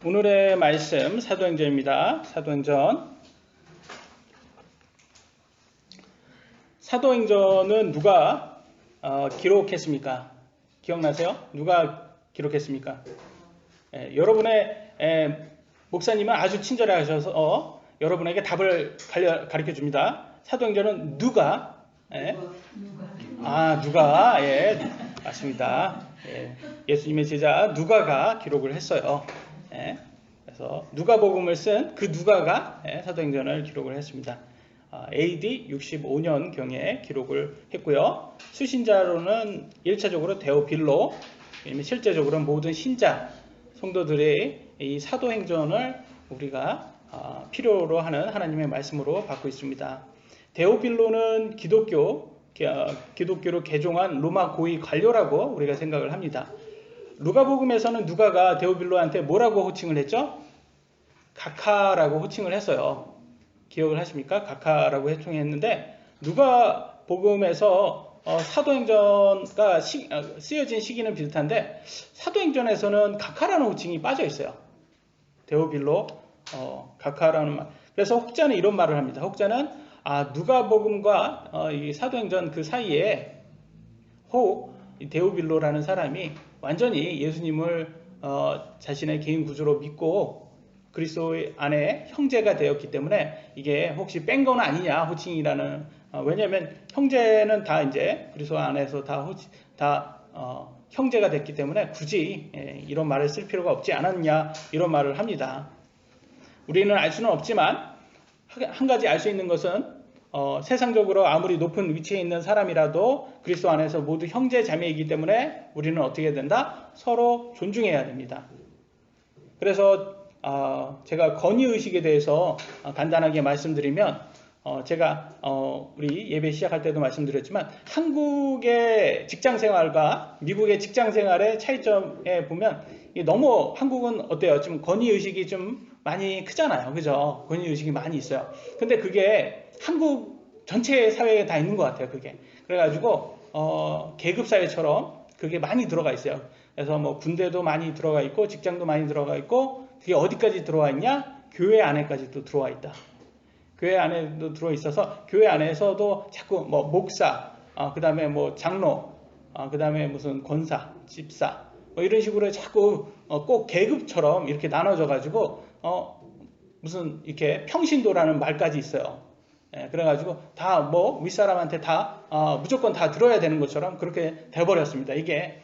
오늘의 말씀 사도행전입니다. 사도행전은 누가 기록했습니까? 기억나세요? 누가 기록했습니까? 여러분의 목사님은 아주 친절해 하셔서 여러분에게 답을 가르쳐 줍니다. 사도행전은 누가? 누가? 맞습니다. 예수님의 제자 누가가 기록을 했어요. 그래서 누가복음을 쓴 그 누가가 사도행전을 기록을 했습니다. AD 65년경에 기록을 했고요. 수신자로는 1차적으로 데오빌로, 실제적으로는 모든 신자 성도들의 이 사도행전을 우리가 필요로 하는 하나님의 말씀으로 받고 있습니다. 데오빌로는 기독교로 개종한 로마 고위 관료라고 우리가 생각을 합니다. 누가복음에서는 누가가 데오빌로한테 뭐라고 호칭을 했죠? 가카라고 호칭을 했어요. 기억을 하십니까? 가카라고 호칭했는데 누가복음에서 사도행전가 쓰여진 시기는 비슷한데 사도행전에서는 가카라는 호칭이 빠져 있어요. 데오빌로, 가카라는 말. 그래서 혹자는 이런 말을 합니다. 혹자는 누가복음과 이 사도행전 그 사이에 데오빌로라는 사람이 완전히 예수님을 자신의 개인 구주로 믿고 그리스도 안에 형제가 되었기 때문에 이게 혹시 뺀 건 아니냐 호칭이라는, 왜냐하면 형제는 다 이제 그리스도 안에서 다 형제가 됐기 때문에 굳이 이런 말을 쓸 필요가 없지 않았냐 이런 말을 합니다. 우리는 알 수는 없지만 한 가지 알 수 있는 것은 세상적으로 아무리 높은 위치에 있는 사람이라도 그리스도 안에서 모두 형제 자매이기 때문에 우리는 어떻게 된다? 서로 존중해야 됩니다. 그래서 제가 권위의식에 대해서 간단하게 말씀드리면, 제가 우리 예배 시작할 때도 말씀드렸지만 한국의 직장생활과 미국의 직장생활의 차이점에 보면 너무 한국은 어때요? 좀 권위의식이 좀 많이 크잖아요. 그죠? 권위의식이 많이 있어요. 근데 그게 한국 전체 사회에 다 있는 것 같아요. 그게. 그래가지고 계급사회처럼 그게 많이 들어가 있어요. 그래서 뭐 군대도 많이 들어가 있고 직장도 많이 들어가 있고 그게 어디까지 들어와 있냐? 교회 안에까지도 들어와 있다. 교회 안에도 들어 있어서 교회 안에서도 자꾸 뭐 목사, 그 다음에 뭐 장로, 그 다음에 무슨 권사, 집사 뭐 이런 식으로 자꾸 꼭 계급처럼 이렇게 나눠져 가지고 무슨 이렇게 평신도라는 말까지 있어요. 그래가지고 다 뭐 윗사람한테 다 무조건 다 들어야 되는 것처럼 그렇게 돼버렸습니다. 이게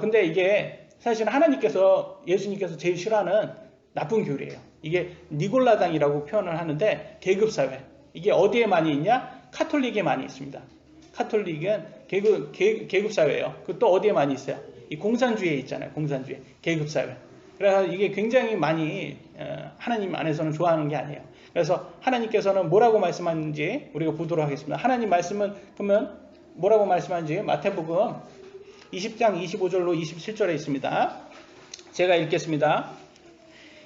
근데 이게 사실 하나님께서 예수님께서 제일 싫어하는 나쁜 교리예요. 이게 니골라당이라고 표현을 하는데 계급사회. 이게 어디에 많이 있냐? 카톨릭에 많이 있습니다. 카톨릭은 계급사회예요. 그 또 어디에 많이 있어요? 이 공산주의에 있잖아요. 공산주의. 계급사회. 그래서 이게 굉장히 많이 하나님 안에서는 좋아하는 게 아니에요. 그래서 하나님께서는 뭐라고 말씀하는지 우리가 보도록 하겠습니다. 하나님 말씀은 그러면 뭐라고 말씀하는지 마태복음 20장 25절로 27절에 있습니다. 제가 읽겠습니다.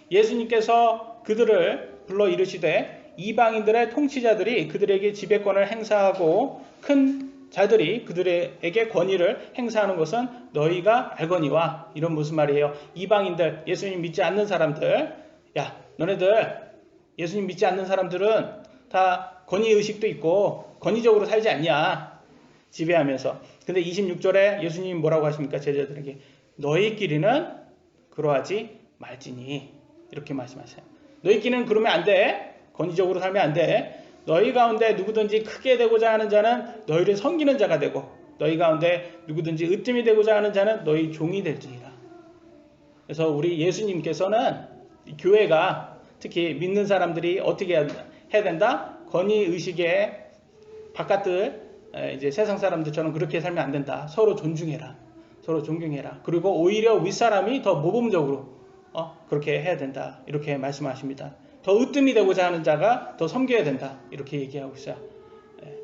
예수님께서 그들을 불러 이르시되 이방인들의 통치자들이 그들에게 지배권을 행사하고 큰 자들이 그들에게 권위를 행사하는 것은 너희가 알거니와. 이런 무슨 말이에요? 이방인들, 예수님 믿지 않는 사람들, 야 너네들 예수님 믿지 않는 사람들은 다 권위의식도 있고 권위적으로 살지 않냐, 지배하면서. 근데 26절에 예수님이 뭐라고 하십니까? 제자들에게 너희끼리는 그러하지 말지니, 이렇게 말씀하세요. 너희끼리는 그러면 안 돼. 권위적으로 살면 안 돼. 너희 가운데 누구든지 크게 되고자 하는 자는 너희를 섬기는 자가 되고 너희 가운데 누구든지 으뜸이 되고자 하는 자는 너희 종이 될지니라. 그래서 우리 예수님께서는 교회가 특히 믿는 사람들이 어떻게 해야 된다? 권위의식에 바깥들 이제 세상 사람들처럼 그렇게 살면 안 된다. 서로 존중해라. 서로 존경해라. 그리고 오히려 윗사람이 더 모범적으로 그렇게 해야 된다. 이렇게 말씀하십니다. 더 으뜸이 되고자 하는 자가 더 섬겨야 된다. 이렇게 얘기하고 있어요.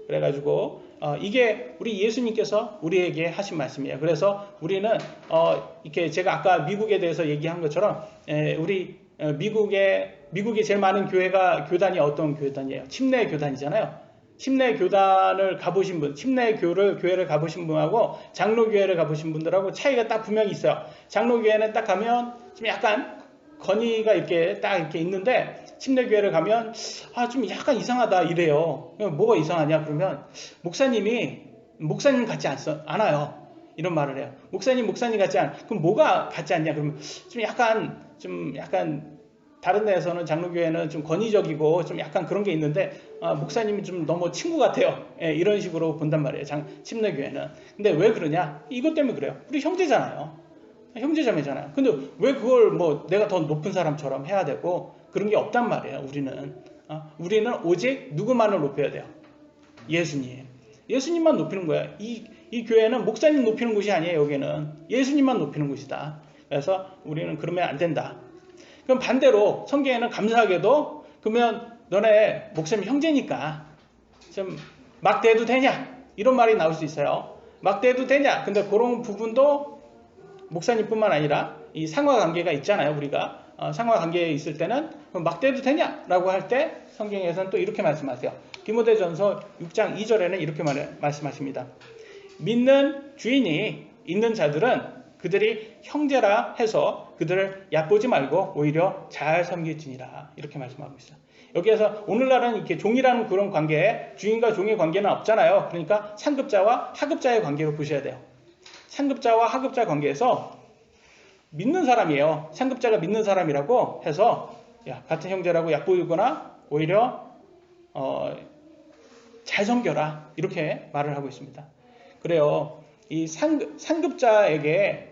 그래가지고 이게 우리 예수님께서 우리에게 하신 말씀이에요. 그래서 우리는 이렇게 제가 아까 미국에 대해서 얘기한 것처럼 우리 미국에 제일 많은 교단이 어떤 교단이에요? 침례 교단이잖아요. 침례 교단을 가보신 분, 교회를 가보신 분하고 장로교회를 가보신 분들하고 차이가 딱 분명히 있어요. 장로교회는 딱 가면 좀 약간 건의가 이렇게 딱 이렇게 있는데 침례교회를 가면 좀 약간 이상하다 이래요. 뭐가 이상하냐 그러면 목사님 같지 않아요. 이런 말을 해요. 목사님 같지 않아. 그럼 뭐가 같지 않냐 그러면 좀 약간 다른 데에서는 장로교회는 좀 권위적이고 좀 약간 그런 게 있는데 목사님이 좀 너무 친구 같아요. 예, 이런 식으로 본단 말이에요. 침례교회는. 근데 왜 그러냐? 이것 때문에 그래요. 우리 형제잖아요. 형제자매잖아요. 근데 왜 그걸 뭐 내가 더 높은 사람처럼 해야 되고 그런 게 없단 말이에요. 우리는 오직 누구만을 높여야 돼요? 예수님만 높이는 거야. 이 교회는 목사님 높이는 곳이 아니에요. 여기는 예수님만 높이는 곳이다. 그래서 우리는 그러면 안 된다. 그럼 반대로 성경에는 감사하게도 그러면 너네 목사님 형제니까 좀 막대해도 되냐? 이런 말이 나올 수 있어요. 막대해도 되냐? 근데 그런 부분도 목사님뿐만 아니라 이 상하관계가 있잖아요. 우리가 상하관계에 있을 때는 막대해도 되냐라고 할 때 성경에서는 또 이렇게 말씀하세요. 디모데전서 6장 2절에는 이렇게 말씀하십니다. 믿는 주인이 있는 자들은 그들이 형제라 해서 그들을 얕보지 말고 오히려 잘 섬길지니라. 이렇게 말씀하고 있어요. 여기에서 오늘날은 이렇게 종이라는 그런 관계에 주인과 종의 관계는 없잖아요. 그러니까 상급자와 하급자의 관계로 보셔야 돼요. 상급자와 하급자 관계에서 믿는 사람이에요. 상급자가 믿는 사람이라고 해서 같은 형제라고 얕보이거나 오히려 잘 섬겨라. 이렇게 말을 하고 있습니다. 그래요. 이 상급자에게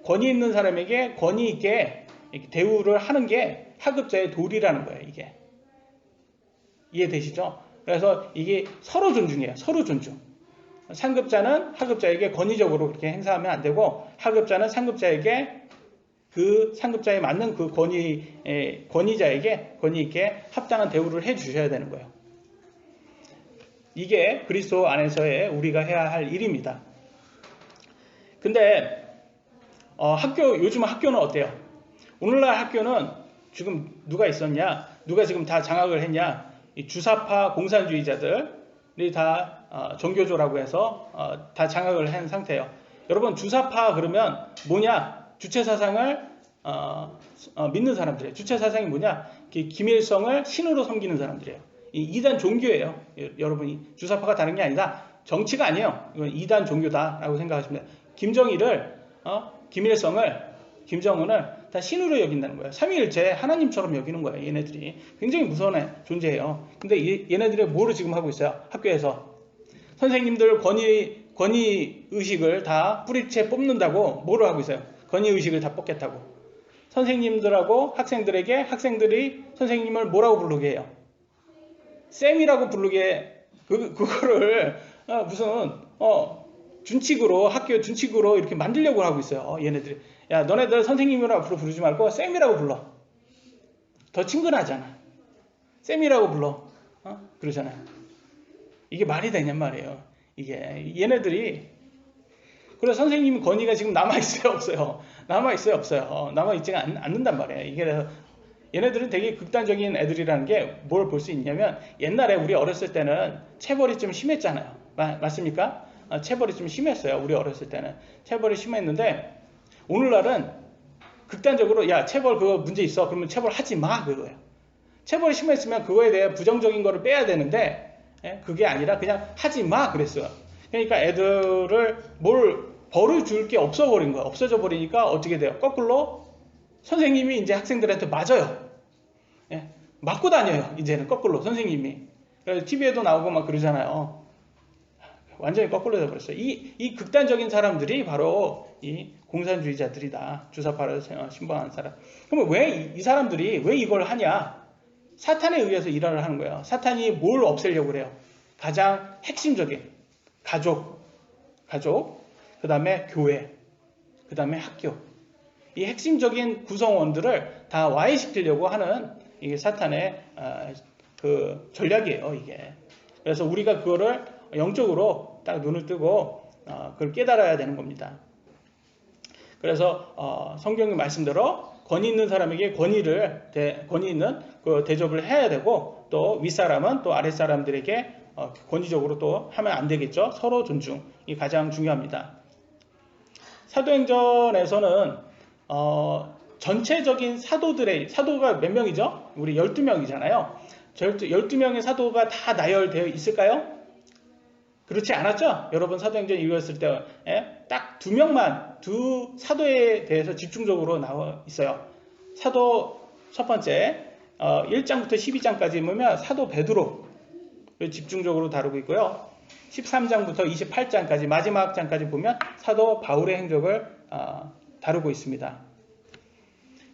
권위 있는 사람에게 권위 있게 대우를 하는 게 하급자의 도리라는 거예요. 이게 이해되시죠? 그래서 이게 서로 존중이에요. 서로 존중. 상급자는 하급자에게 권위적으로 그렇게 행사하면 안 되고 하급자는 상급자에게 그 상급자에 맞는 그 권위자에게 권위 있게 합당한 대우를 해 주셔야 되는 거예요. 이게 그리스도 안에서의 우리가 해야 할 일입니다. 근데 요즘 학교는 어때요? 오늘날 학교는 지금 누가 있었냐? 누가 지금 다 장악을 했냐? 이 주사파 공산주의자들이 다 종교조라고 해서 다 장악을 한 상태예요. 여러분 주사파 그러면 뭐냐? 주체사상을 믿는 사람들이에요. 주체사상이 뭐냐? 김일성을 신으로 섬기는 사람들이에요. 이 2단 종교예요. 여러분이 주사파가 다른 게 아니다. 정치가 아니에요. 이건 2단 종교다라고 생각하시면 돼요. 김정은을 다 신으로 여긴다는 거예요. 삼위일체 하나님처럼 여기는 거예요. 얘네들이 굉장히 무서운 존재예요. 근데 얘네들이 뭐를 지금 하고 있어요? 학교에서 선생님들 권위 의식을 다 뿌리채 뽑는다고 뭐를 하고 있어요? 권위 의식을 다 뽑겠다고. 선생님들하고 학생들이 선생님을 뭐라고 부르게 해요? 쌤이라고 부르게 그거를 무슨 준칙으로 학교 준칙으로 이렇게 만들려고 하고 있어요. 얘네들이 야 너네들 선생님이라고 앞으로 부르지 말고 쌤이라고 불러. 더 친근하잖아. 쌤이라고 불러. 그러잖아요. 이게 말이 되냔 말이에요. 이게 얘네들이 그래서 선생님 권위가 지금 남아있어요 없어요? 남아있어요 없어요? 남아있지가 않는단 말이에요. 이게 얘네들은 되게 극단적인 애들이라는 게 뭘 볼 수 있냐면 옛날에 우리 어렸을 때는 체벌이 좀 심했잖아요. 맞습니까? 체벌이 좀 심했어요. 우리 어렸을 때는 체벌이 심했는데 오늘날은 극단적으로 야 체벌 그거 문제 있어. 그러면 체벌하지 마 그거예요. 체벌이 심했으면 그거에 대해 부정적인 거를 빼야 되는데 그게 아니라 그냥 하지 마 그랬어요. 그러니까 애들을 벌을 줄 게 없어버린 거예요. 없어져 버리니까 어떻게 돼요? 거꾸로 선생님이 이제 학생들한테 맞아요. 맞고 다녀요. 이제는 거꾸로 선생님이. 그래서 TV에도 나오고 막 그러잖아요. 완전히 거꾸로 돼버렸어요. 이 극단적인 사람들이 바로 이 공산주의자들이다. 주사파를 신봉하는 사람. 그러면 왜 이 사람들이 왜 이걸 하냐? 사탄에 의해서 일을 하는 거예요. 사탄이 뭘 없애려고 그래요? 가장 핵심적인 가족, 그 다음에 교회, 그 다음에 학교. 이 핵심적인 구성원들을 다 와해시키려고 하는 이게 사탄의 그 전략이에요. 이게. 그래서 우리가 그거를 영적으로 딱 눈을 뜨고 그걸 깨달아야 되는 겁니다. 그래서 성경의 말씀대로 권위 있는 사람에게 권위 있는 그 대접을 해야 되고 또 윗사람은 또 아랫사람들에게 권위적으로 또 하면 안 되겠죠. 서로 존중이 가장 중요합니다. 사도행전에서는 전체적인 사도가 몇 명이죠? 우리 12명이잖아요. 12명의 사도가 다 나열되어 있을까요? 그렇지 않았죠? 여러분 사도행전 읽었을 때 딱 2명만 두 사도에 대해서 집중적으로 나와 있어요. 사도 첫 번째 1장부터 12장까지 보면 사도 베드로를 집중적으로 다루고 있고요. 13장부터 28장까지 마지막 장까지 보면 사도 바울의 행적을 다루고 있습니다.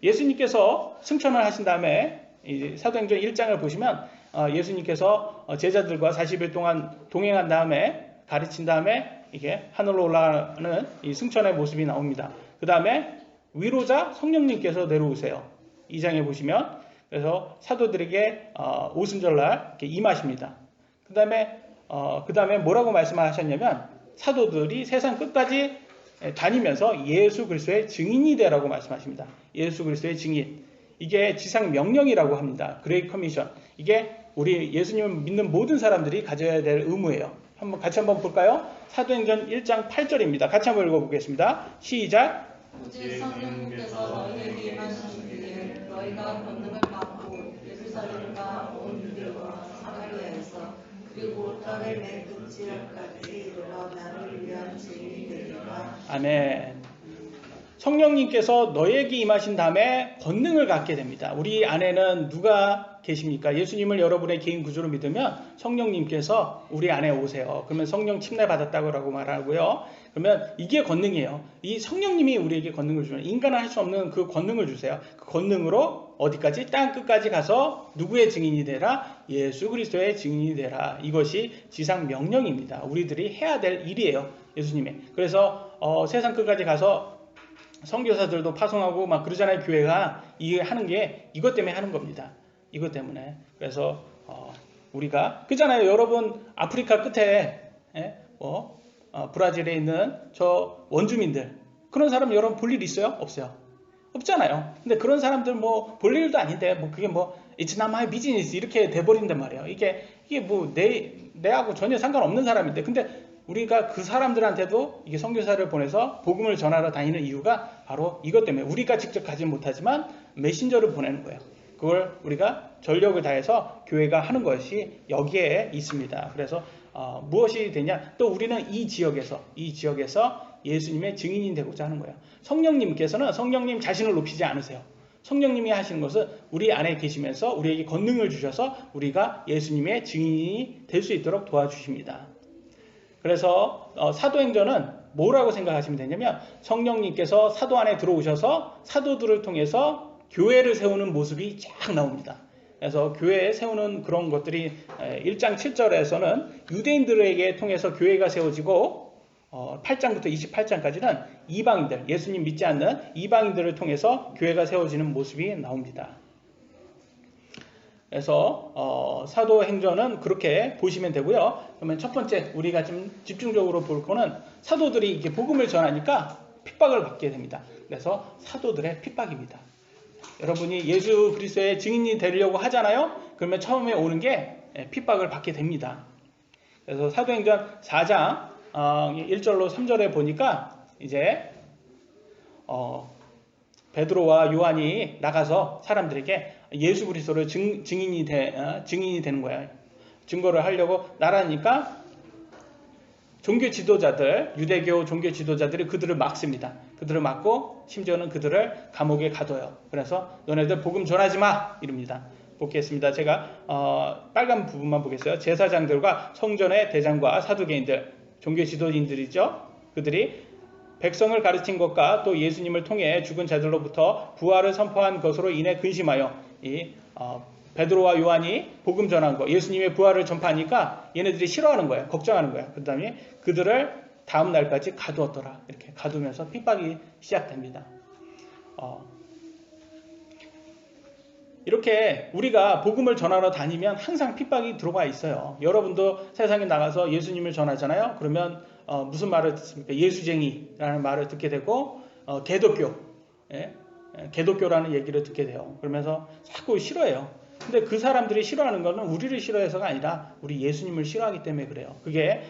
예수님께서 승천을 하신 다음에 사도행전 1장을 보시면 예수님께서 제자들과 40일 동안 동행한 다음에 가르친 다음에 이게 하늘로 올라가는 이 승천의 모습이 나옵니다. 그 다음에 위로자 성령님께서 내려오세요. 2장에 보시면 그래서 사도들에게 오순절날 이렇게 임하십니다. 그 다음에 뭐라고 말씀하셨냐면 사도들이 세상 끝까지 다니면서 예수 그리스도의 증인이 되라고 말씀하십니다. 예수 그리스도의 증인. 이게 지상 명령이라고 합니다. 그레이트 커미션. 이게 우리 예수님을 믿는 모든 사람들이 가져야 될 의무예요. 같이 한번 볼까요? 사도행전 1장 8절입니다. 같이 한번 읽어보겠습니다. 시작. 오직 성령님께서 너희에게 임하시기에 너희가 권능을 받고 예루살렘과 온 유대와 사마리아에서 그리고 땅의 맨 끝지역까지 이르러 나를 위한 증인이 되리라. 아멘. 성령님께서 너에게 임하신 다음에 권능을 갖게 됩니다. 우리 안에는 누가 계십니까? 예수님을 여러분의 개인 구주로 믿으면 성령님께서 우리 안에 오세요. 그러면 성령 침례 받았다고 말하고요. 그러면 이게 권능이에요. 이 성령님이 우리에게 권능을 주는, 인간은 할 수 없는 그 권능을 주세요. 그 권능으로 어디까지? 땅 끝까지 가서 누구의 증인이 되라? 예수 그리스도의 증인이 되라. 이것이 지상 명령입니다. 우리들이 해야 될 일이에요. 예수님의. 그래서 세상 끝까지 가서 선교사들도 파송하고 막 그러잖아요. 교회가 이게 하는 게 이것 때문에 하는 겁니다. 이것 때문에. 그래서 우리가 그잖아요. 여러분 아프리카 끝에 브라질에 있는 저 원주민들 그런 사람 여러분 볼 일 있어요? 없어요? 없잖아요. 근데 그런 사람들 뭐 볼 일도 아닌데 뭐 그게 뭐 It's not my business 이렇게 돼버린단 말이에요. 이게 뭐 내하고 전혀 상관없는 사람인데 근데 우리가 그 사람들한테도 이게 선교사를 보내서 복음을 전하러 다니는 이유가 바로 이것 때문에 우리가 직접 가지 못하지만 메신저를 보내는 거예요. 그걸 우리가 전력을 다해서 교회가 하는 것이 여기에 있습니다. 그래서 무엇이 되냐? 또 우리는 이 지역에서 예수님의 증인이 되고자 하는 거예요. 성령님께서는 성령님 자신을 높이지 않으세요. 성령님이 하시는 것은 우리 안에 계시면서 우리에게 권능을 주셔서 우리가 예수님의 증인이 될 수 있도록 도와주십니다. 그래서 사도행전은 뭐라고 생각하시면 되냐면 성령님께서 사도 안에 들어오셔서 사도들을 통해서 교회를 세우는 모습이 쫙 나옵니다. 그래서 교회에 세우는 그런 것들이 1장 7절에서는 유대인들에게 통해서 교회가 세워지고 8장부터 28장까지는 이방인들, 예수님 믿지 않는 이방인들을 통해서 교회가 세워지는 모습이 나옵니다. 그래서 사도행전은 그렇게 보시면 되고요. 그러면 첫 번째 우리가 좀 집중적으로 볼 거는 사도들이 이렇게 복음을 전하니까 핍박을 받게 됩니다. 그래서 사도들의 핍박입니다. 여러분이 예수 그리스도의 증인이 되려고 하잖아요. 그러면 처음에 오는 게 핍박을 받게 됩니다. 그래서 사도행전 4장 1절로 3절에 보니까 이제 베드로와 요한이 나가서 사람들에게 예수 그리스도를 증인이 되는 거예요. 증거를 하려고 나라니까 종교 지도자들, 유대교 종교 지도자들이 그들을 막습니다. 그들을 막고 심지어는 그들을 감옥에 가둬요. 그래서 너네들 복음 전하지 마! 이럽니다. 보겠습니다. 제가 빨간 부분만 보겠어요. 제사장들과 성전의 대장과 사두개인들, 종교 지도인들이죠. 그들이 백성을 가르친 것과 또 예수님을 통해 죽은 자들로부터 부활을 선포한 것으로 인해 근심하여 베드로와 요한이 복음 전한 거, 예수님의 부활을 전파하니까 얘네들이 싫어하는 거예요. 걱정하는 거예요. 그 다음에 그들을 다음 날까지 가두었더라. 이렇게 가두면서 핍박이 시작됩니다. 이렇게 우리가 복음을 전하러 다니면 항상 핍박이 들어가 있어요. 여러분도 세상에 나가서 예수님을 전하잖아요. 그러면 무슨 말을 듣습니까? 예수쟁이라는 말을 듣게 되고 개독교라는 얘기를 듣게 돼요. 그러면서 자꾸 싫어해요. 근데 그 사람들이 싫어하는 거는 우리를 싫어해서가 아니라 우리 예수님을 싫어하기 때문에 그래요. 그게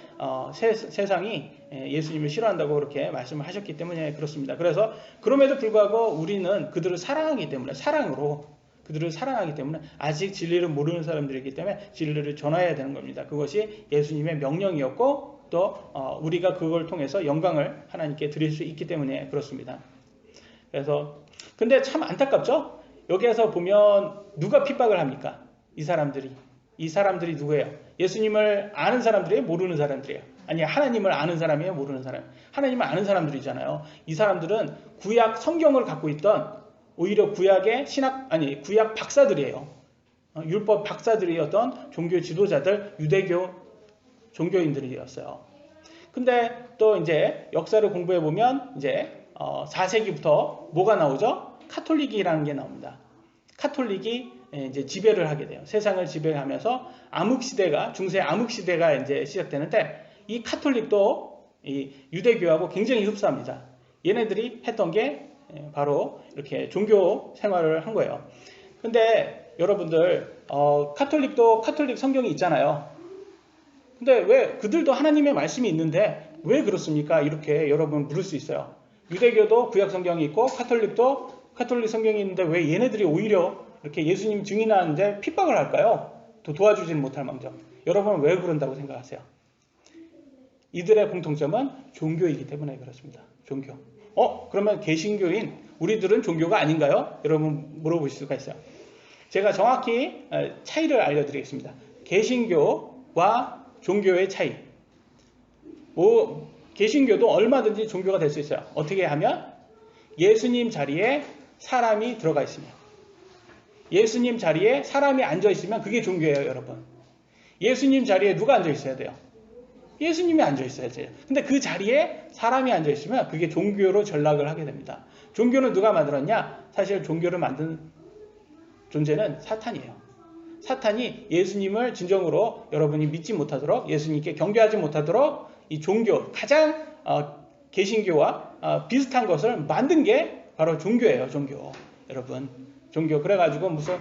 세상이 예수님을 싫어한다고 그렇게 말씀을 하셨기 때문에 그렇습니다. 그래서 그럼에도 불구하고 우리는 그들을 사랑하기 때문에 사랑으로 그들을 사랑하기 때문에 아직 진리를 모르는 사람들이기 때문에 진리를 전해야 되는 겁니다. 그것이 예수님의 명령이었고 또 우리가 그걸 통해서 영광을 하나님께 드릴 수 있기 때문에 그렇습니다. 그래서 근데 참 안타깝죠? 여기에서 보면 누가 핍박을 합니까? 이 사람들이 누구예요? 예수님을 아는 사람들이에요? 모르는 사람들이에요? 아니, 하나님을 아는 사람이에요? 모르는 사람? 하나님을 아는 사람들이잖아요. 이 사람들은 구약 성경을 갖고 있던 오히려 구약의 구약 박사들이에요. 율법 박사들이었던 종교 지도자들, 유대교 종교인들이었어요. 근데 또 이제 역사를 공부해 보면 이제 4세기부터 뭐가 나오죠? 카톨릭이라는 게 나옵니다. 카톨릭이 이제 지배를 하게 돼요. 세상을 지배하면서 중세 암흑 시대가 이제 시작되는데 이 카톨릭도 이 유대교하고 굉장히 흡사합니다. 얘네들이 했던 게 바로 이렇게 종교 생활을 한 거예요. 근데 여러분들 카톨릭도 카톨릭 성경이 있잖아요. 근데 왜 그들도 하나님의 말씀이 있는데 왜 그렇습니까? 이렇게 여러분 물을 수 있어요. 유대교도 구약 성경이 있고 카톨릭도 카톨릭 성경이 있는데 왜 얘네들이 오히려 이렇게 예수님 증인하는데 핍박을 할까요? 또 도와주지는 못할 망정. 여러분은 왜 그런다고 생각하세요? 이들의 공통점은 종교이기 때문에 그렇습니다. 종교. 그러면 개신교인 우리들은 종교가 아닌가요? 여러분 물어보실 수가 있어요. 제가 정확히 차이를 알려드리겠습니다. 개신교와 종교의 차이. 개신교도 얼마든지 종교가 될 수 있어요. 어떻게 하면 예수님 자리에 사람이 들어가 있으면, 예수님 자리에 사람이 앉아 있으면 그게 종교예요, 여러분. 예수님 자리에 누가 앉아 있어야 돼요? 예수님이 앉아 있어야 돼요. 근데 그 자리에 사람이 앉아 있으면 그게 종교로 전락을 하게 됩니다. 종교는 누가 만들었냐? 사실 종교를 만든 존재는 사탄이에요. 사탄이 예수님을 진정으로 여러분이 믿지 못하도록, 예수님께 경배하지 못하도록 이 종교, 가장 개신교와 비슷한 것을 만든 게 바로 종교예요. 종교. 여러분, 종교. 그래가지고 무슨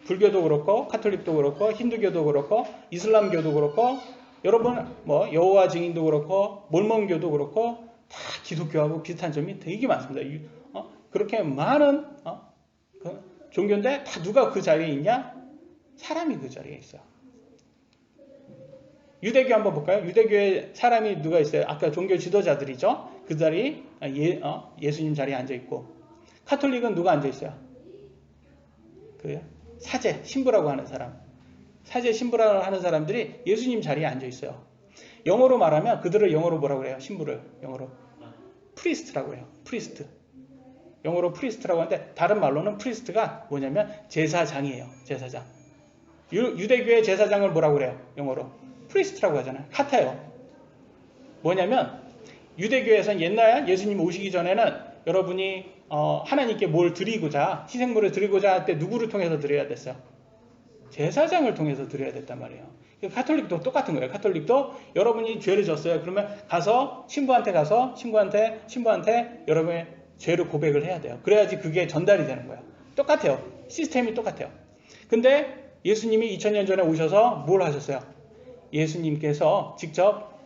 불교도 그렇고 카톨릭도 그렇고 힌두교도 그렇고 이슬람교도 그렇고 여러분 여호와 증인도 그렇고 몰몬교도 그렇고 다 기독교하고 비슷한 점이 되게 많습니다. 그렇게 많은 종교인데 다 누가 그 자리에 있냐? 사람이 그 자리에 있어요. 유대교 한번 볼까요? 유대교에 사람이 누가 있어요? 아까 종교 지도자들이죠. 그 자리 예수님 자리에 앉아 있고, 카톨릭은 누가 앉아 있어요? 그 사제 신부라고 하는 사람, 사제 신부라고 하는 사람들이 예수님 자리에 앉아 있어요. 영어로 말하면 그들을 영어로 뭐라고 그래요? 신부를 영어로 프리스트라고 해요. 프리스트. 영어로 프리스트라고 하는데 다른 말로는 프리스트가 뭐냐면 제사장이에요. 제사장. 유대교의 제사장을 뭐라고 그래요? 영어로 프리스트라고 하잖아요. 같아요. 뭐냐면 유대교에서는 옛날 예수님 오시기 전에는 여러분이 하나님께 뭘 드리고자, 희생물을 드리고자 할 때 누구를 통해서 드려야 됐어요? 제사장을 통해서 드려야 됐단 말이에요. 카톨릭도 똑같은 거예요. 카톨릭도 여러분이 죄를 졌어요. 그러면 신부한테 여러분의 죄를 고백을 해야 돼요. 그래야지 그게 전달이 되는 거예요. 똑같아요. 시스템이 똑같아요. 근데 예수님이 2000년 전에 오셔서 뭘 하셨어요? 예수님께서 직접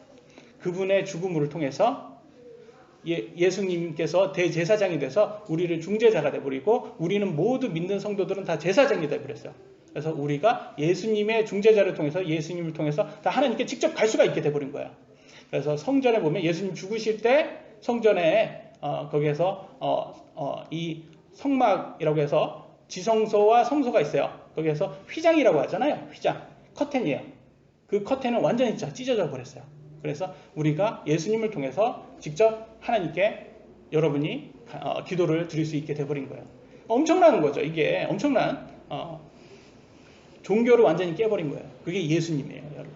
그분의 죽음을 통해서 예수님께서 대제사장이 돼서 우리를 중재자가 돼버리고 우리는 모두 믿는 성도들은 다 제사장이 돼버렸어요. 그래서 우리가 예수님의 중재자를 통해서 예수님을 통해서 다 하나님께 직접 갈 수가 있게 돼버린 거예요. 그래서 성전에 보면 예수님 죽으실 때 성전에 거기에서 이 성막이라고 해서 지성소와 성소가 있어요. 거기에서 휘장이라고 하잖아요. 휘장, 커튼이에요. 그 커튼은 완전히 찢어져 버렸어요. 그래서 우리가 예수님을 통해서 직접 하나님께 여러분이 기도를 드릴 수 있게 돼버린 거예요. 엄청난 거죠. 이게 엄청난 종교를 완전히 깨버린 거예요. 그게 예수님이에요, 여러분.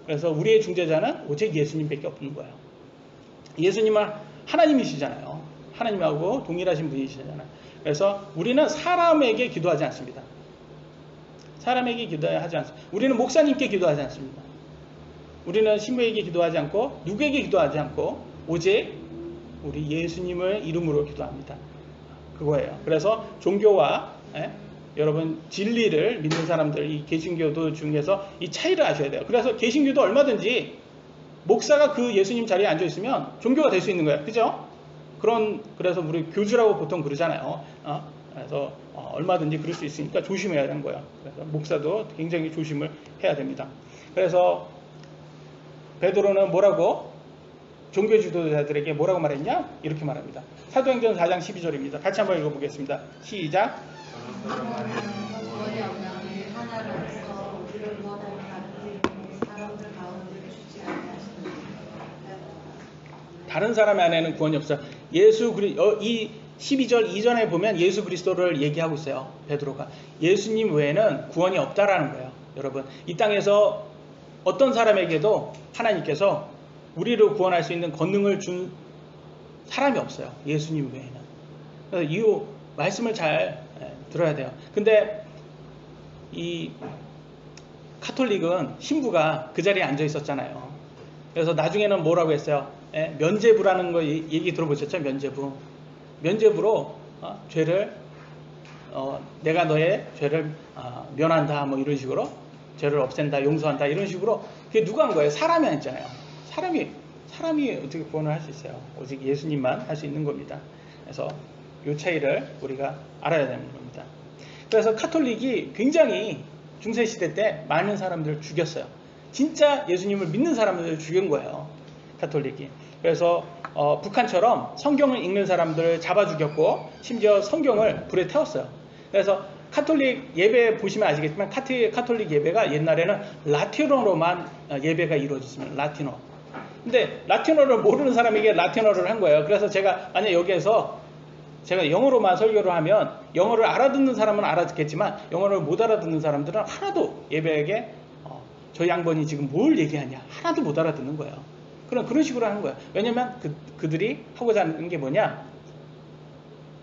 그래서 우리의 중재자는 오직 예수님밖에 없는 거예요. 예수님은 하나님이시잖아요. 하나님하고 동일하신 분이시잖아요. 그래서 우리는 사람에게 기도하지 않습니다. 사람에게 기도하지 않습니다. 우리는 목사님께 기도하지 않습니다. 우리는 신부에게 기도하지 않고 누구에게 기도하지 않고 오직 우리 예수님을 이름으로 기도합니다. 그거예요. 그래서 종교와 여러분 진리를 믿는 사람들, 이 개신교도 중에서 이 차이를 아셔야 돼요. 그래서 개신교도 얼마든지 목사가 그 예수님 자리에 앉아 있으면 종교가 될 수 있는 거예요. 그죠? 그래서 우리 교주라고 보통 그러잖아요. 그래서 얼마든지 그럴 수 있으니까 조심해야 되는 거예요. 그래서 목사도 굉장히 조심을 해야 됩니다. 그래서 베드로는 뭐라고? 종교 지도자들에게 뭐라고 말했냐? 이렇게 말합니다. 사도행전 4장 12절입니다. 같이 한번 읽어보겠습니다. 시작. 구원이 없나니 하나를 없어 우리를 구원하는 사람들 가운데 주지 아니하시는 다른 사람 안에는 구원이 없어요. 이 12절 이전에 보면 예수 그리스도를 얘기하고 있어요. 베드로가. 예수님 외에는 구원이 없다라는 거예요. 여러분, 이 땅에서 어떤 사람에게도 하나님께서 우리를 구원할 수 있는 권능을 준 사람이 없어요. 예수님 외에는. 그래서 이 말씀을 잘 들어야 돼요. 근데 이 카톨릭은 신부가 그 자리에 앉아 있었잖아요. 그래서 나중에는 뭐라고 했어요? 면죄부라는 거 얘기 들어보셨죠? 면죄부로 죄를 내가 너의 죄를 면한다, 뭐 이런 식으로 죄를 없앤다, 용서한다, 이런 식으로. 그게 누가 한 거예요? 사람이 아니잖아요. 사람이 어떻게 구원을 할 수 있어요? 오직 예수님만 할 수 있는 겁니다. 그래서 이 차이를 우리가 알아야 되는 겁니다. 그래서 카톨릭이 굉장히 중세시대 때 많은 사람들을 죽였어요. 진짜 예수님을 믿는 사람들을 죽인 거예요. 카톨릭이. 그래서 북한처럼 성경을 읽는 사람들을 잡아 죽였고 심지어 성경을 불에 태웠어요. 그래서 카톨릭 예배 보시면 아시겠지만 카톨릭 예배가 옛날에는 라틴어로만 예배가 이루어졌습니다. 라틴어. 근데 라틴어를 모르는 사람에게 라틴어를 한 거예요. 그래서 제가 만약 여기에서 제가 영어로만 설교를 하면 영어를 알아듣는 사람은 알아듣겠지만 영어를 못 알아듣는 사람들은 하나도 예배에게 저 양반이 지금 뭘 얘기하냐 하나도 못 알아듣는 거예요. 그런 식으로 하는 거예요. 왜냐면 그들이 하고자 하는 게 뭐냐?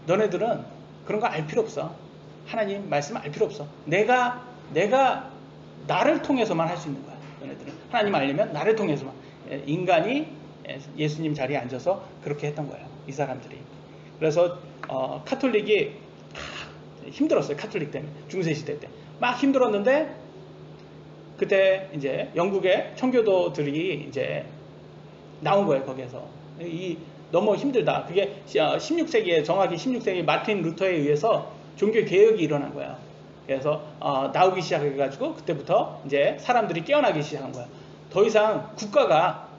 너네들은 그런 거 알 필요 없어. 하나님 말씀 알 필요 없어. 내가 나를 통해서만 할 수 있는 거야. 너네들은 하나님 알려면 나를 통해서만. 인간이 예수님 자리에 앉아서 그렇게 했던 거예요. 이 사람들이. 그래서 카톨릭이 힘들었어요. 카톨릭 때문에. 중세시대 때. 막 힘들었는데 그때 이제 영국의 청교도들이 이제 나온 거예요. 거기에서. 너무 힘들다. 그게 16세기에 정확히 16세기 마틴 루터에 의해서 종교 개혁이 일어난 거예요. 그래서 나오기 시작해가지고 그때부터 이제 사람들이 깨어나기 시작한 거예요. 더 이상 국가가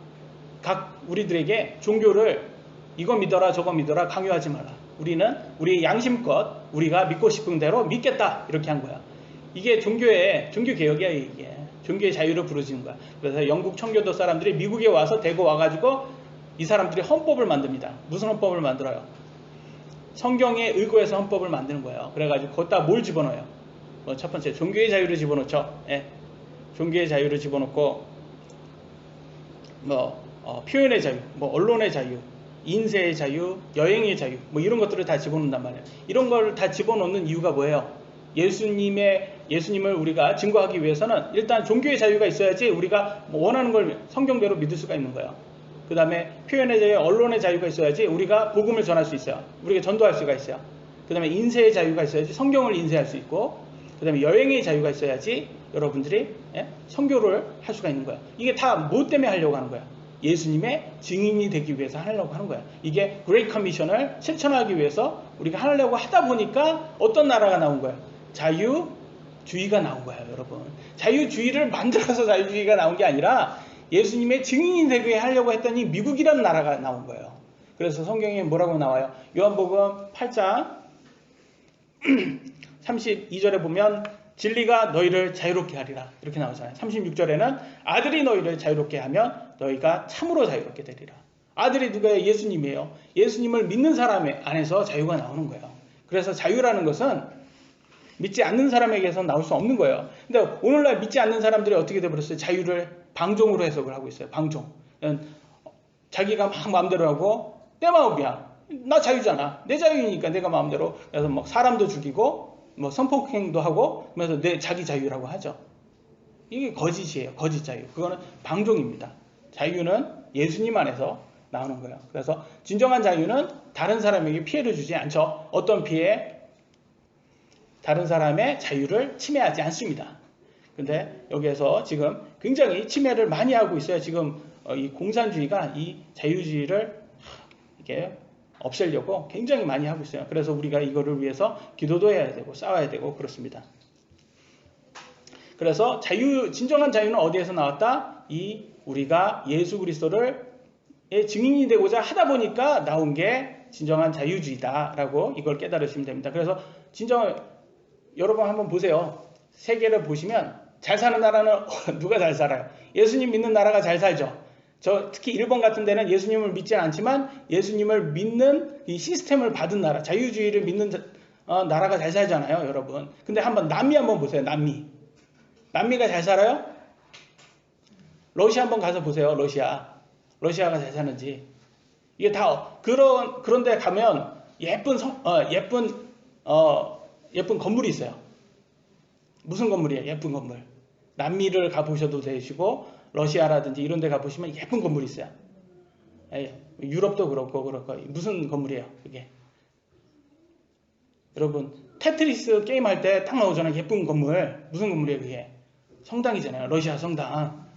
우리들에게 종교를 이거 믿어라 저거 믿어라 강요하지 말라. 우리는 우리의 양심껏 우리가 믿고 싶은 대로 믿겠다. 이렇게 한 거야. 이게 종교 개혁이야. 이게 종교의 자유를 부르짖는 거야. 그래서 영국 청교도 사람들이 미국에 와서 대거 와가지고 이 사람들이 헌법을 만듭니다. 무슨 헌법을 만들어요? 성경에 의거해서 헌법을 만드는 거예요. 그래가지고 거기다 뭘 집어넣어요? 첫 번째 종교의 자유를 집어넣죠. 종교의 자유를 집어넣고 표현의 자유, 언론의 자유, 인쇄의 자유, 여행의 자유, 이런 것들을 다 집어넣는단 말이에요. 이런 걸 다 집어넣는 이유가 뭐예요? 예수님을 우리가 증거하기 위해서는 일단 종교의 자유가 있어야지 우리가 원하는 걸 성경대로 믿을 수가 있는 거예요. 그 다음에 표현의 자유, 언론의 자유가 있어야지 우리가 복음을 전할 수 있어요. 우리가 전도할 수가 있어요. 그 다음에 인쇄의 자유가 있어야지 성경을 인쇄할 수 있고, 그 다음에 여행의 자유가 있어야지 여러분들이 선교를 할 수가 있는 거예요. 이게 다 뭐 때문에 하려고 하는 거예요? 예수님의 증인이 되기 위해서 하려고 하는 거예요. 이게 그레이트 커미션을 실천하기 위해서 우리가 하려고 하다 보니까 어떤 나라가 나온 거예요? 자유주의가 나온 거예요, 여러분. 자유주의를 만들어서 자유주의가 나온 게 아니라 예수님의 증인이 되게 하려고 했더니 미국이라는 나라가 나온 거예요. 그래서 성경에 뭐라고 나와요? 요한복음 8장 32절에 보면 진리가 너희를 자유롭게 하리라 이렇게 나오잖아요. 36절에는 아들이 너희를 자유롭게 하면 너희가 참으로 자유롭게 되리라. 아들이 누가요? 예수님이에요. 예수님을 믿는 사람 안에서 자유가 나오는 거예요. 그래서 자유라는 것은 믿지 않는 사람에게서 나올 수 없는 거예요. 근데 오늘날 믿지 않는 사람들이 어떻게 돼버렸어요? 자유를 방종으로 해석을 하고 있어요. 방종. 자기가 막 마음대로 하고 내 마음이야. 나 자유잖아. 내 자유니까 내가 마음대로. 그래서 사람도 죽이고 성폭행도 하고 그래서 자기 자유라고 하죠. 이게 거짓이에요. 거짓 자유. 그거는 방종입니다. 자유는 예수님 안에서 나오는 거예요. 그래서 진정한 자유는 다른 사람에게 피해를 주지 않죠. 어떤 피해? 다른 사람의 자유를 침해하지 않습니다. 근데 여기에서 지금 굉장히 침해를 많이 하고 있어요. 지금 이 공산주의가 이 자유주의를 이렇게 없애려고 굉장히 많이 하고 있어요. 그래서 우리가 이거를 위해서 기도도 해야 되고 싸워야 되고 그렇습니다. 그래서 진정한 자유는 어디에서 나왔다? 우리가 예수 그리스도를 증인이 되고자 하다 보니까 나온 게 진정한 자유주의다라고 이걸 깨달으시면 됩니다. 그래서 여러분 한번 보세요. 세계를 보시면 잘 사는 나라는 누가 잘 살아요? 예수님 믿는 나라가 잘 살죠. 특히 일본 같은 데는 예수님을 믿지는 않지만 예수님을 믿는 이 시스템을 받은 나라, 자유주의를 믿는 나라가 잘 살잖아요, 여러분. 근데 남미 한번 보세요. 남미가 잘 살아요? 러시아 한번 가서 보세요. 러시아가 잘 사는지. 이게 다 그런 데 가면 예쁜 건물이 있어요. 무슨 건물이에요? 예쁜 건물. 남미를 가보셔도 되시고 러시아라든지 이런 데 가보시면 예쁜 건물이 있어요. 유럽도 그렇고 무슨 건물이에요? 그게. 여러분 테트리스 게임할 때 딱 나오잖아요. 예쁜 건물. 무슨 건물이에요? 그게. 성당이잖아요. 러시아 성당.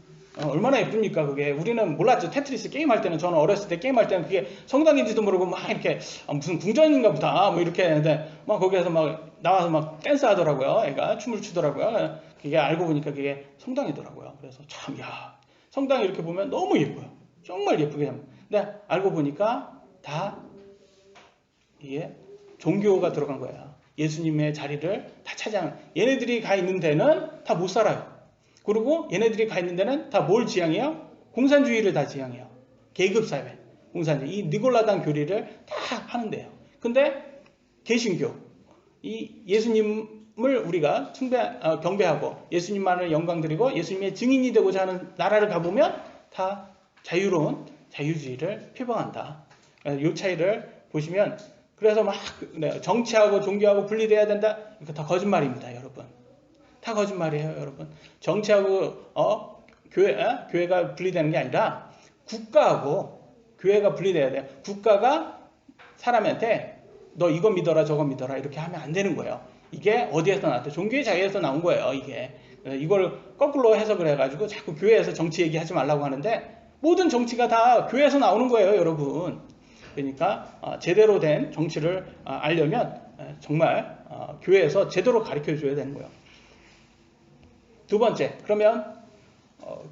얼마나 예쁩니까 그게. 우리는 몰랐죠. 테트리스 게임할 때는, 저는 어렸을 때 게임할 때는 그게 성당인지도 모르고 막 이렇게 무슨 궁전인가 보다 뭐 이렇게 했는데 막 거기에서 막 나와서 막 댄스 하더라고요. 애가 춤을 추더라고요. 그게 알고 보니까 그게 성당이더라고요. 그래서 참, 성당 이렇게 보면 너무 예뻐요. 정말 예쁘게 합니다. 근데 알고 보니까 다 이게 종교가 들어간 거예요. 예수님의 자리를 다 차지하는. 얘네들이 가 있는 데는 다 못 살아요. 그리고 얘네들이 가 있는 데는 다 뭘 지향해요? 공산주의를 다 지향해요. 계급사회, 공산주의. 이 니골라당 교리를 다 하는데요. 근데 개신교, 이 예수님을 우리가 경배하고 예수님만을 영광 드리고 예수님의 증인이 되고자 하는 나라를 가보면 다 자유로운 자유주의를 표방한다. 이 차이를 보시면, 그래서 막 정치하고 종교하고 분리돼야 된다. 이거 다 거짓말입니다, 여러분. 다 거짓말이에요, 여러분. 정치하고 교회가 분리되는 게 아니라 국가하고 교회가 분리돼야 돼요. 국가가 사람한테 너 이거 믿어라 저거 믿어라 이렇게 하면 안 되는 거예요. 이게 어디에서 나왔대? 종교의 자유에서 나온 거예요. 이걸 거꾸로 해석을 해가지고 자꾸 교회에서 정치 얘기하지 말라고 하는데, 모든 정치가 다 교회에서 나오는 거예요, 여러분. 그러니까 제대로 된 정치를 알려면 정말 교회에서 제대로 가르쳐 줘야 되는 거예요. 두 번째, 그러면